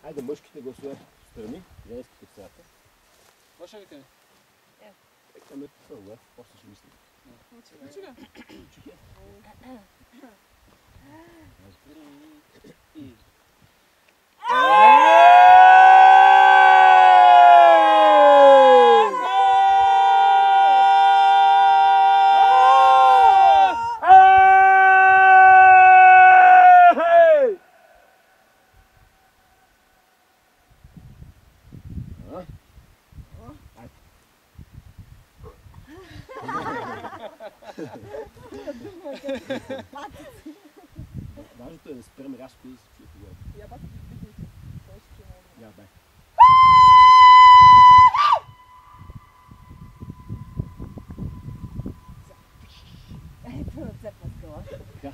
Айде мъжките гласове страни, женските в средата. Какво ще викаме? Викаме първо, после ще мислим. Чуга. Чухе. И... Важното е да спрем рязко и да се чуе тогава. Я бата битните. Той ще чуе много. Я, дай. Ето на цепа скала. Така.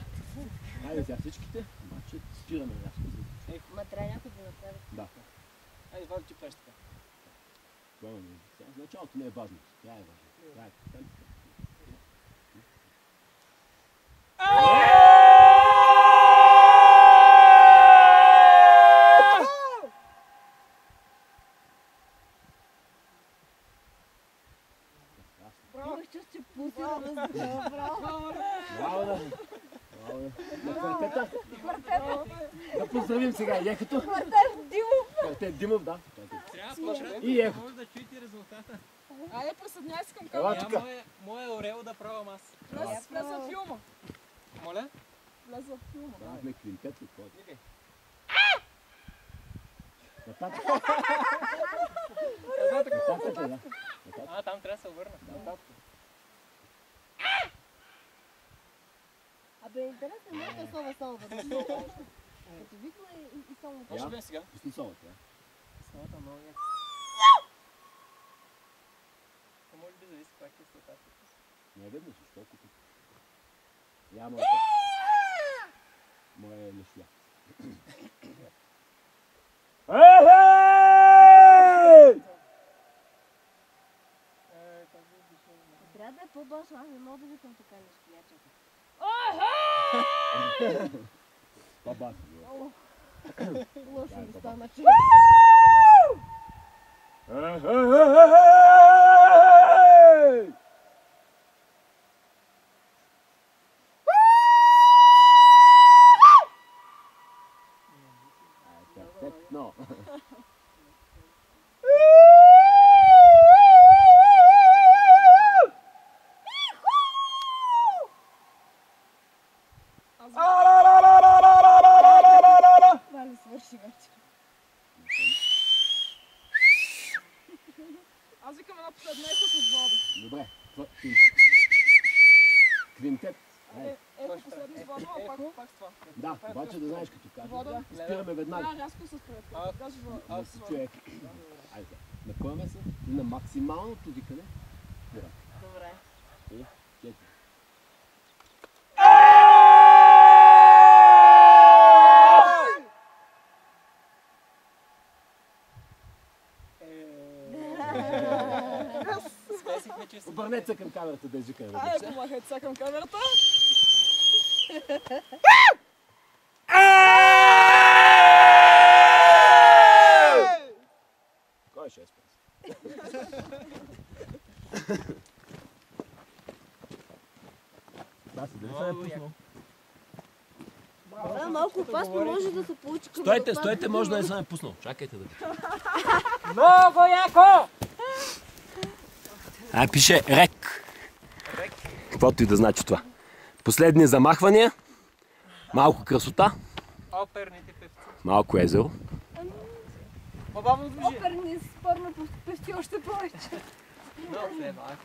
Айде сега всичките, обаче спираме рязко. Ма трябва някой да направи. Да. Айде, Владо, ти правиш така. Това е сега. В началото не е важно. Тя е важно. Това е така. Имах чувство, че пулсира въздуха. Браво! Браво да! Браво да! На квартета! Да поздравим сега и ехото. Квартет Димов! Квартет Димов, да. Трябва И ехото. може да чуете резултата. Айде, присъединяй се към Ела камерата. тук. Моя орел да правам аз. Влез в филма. Моля? Влез в филма. Правихме квинтет от който. Викай. Нататък. Нататък. Нататък е, да. А, там трябва да се обърна. Нататък. Абе, интересно, не е слова само веднъж. Като викна и само Какво ще бъде сега? Пусни солата, да. Самата много яка. То може би зависи как е слотата. Не веднъж, колко пъти. Я моята. Моя е лешля. трябва да е по-бързо, аз не мога да викам така нещо, ячета. Баба си. Лошо ми стана, че... Перфектно. Това ли свърши вече? Аз викам едно последно ехо с Владо. Добре. Квинтет. Ехо последно с Владо, а пак с това. Да, обаче да знаеш като кажа. Вода. Спираме веднага. Да, рязко с приятел. Даже Да се чуе. Айде. Напъваме се и на максималното викане. Добре. Добре. И 4. Смесихме чисто. Обърнете се към камерата да извикаме. Айде, помахайте сега към камерата. Кой ще е спас? Да, се дали се е пуснал. Да, малко опасно може да се получи към... Стойте, може да не съм е пуснал. Чакайте да видите. Много яко! Пише рек. Каквото и да значи това. Последни замахвания. Малко красота. Оперните певци. Малко езеро. По-бавно движи. Оперни спорно певци още повече. Много се е малко.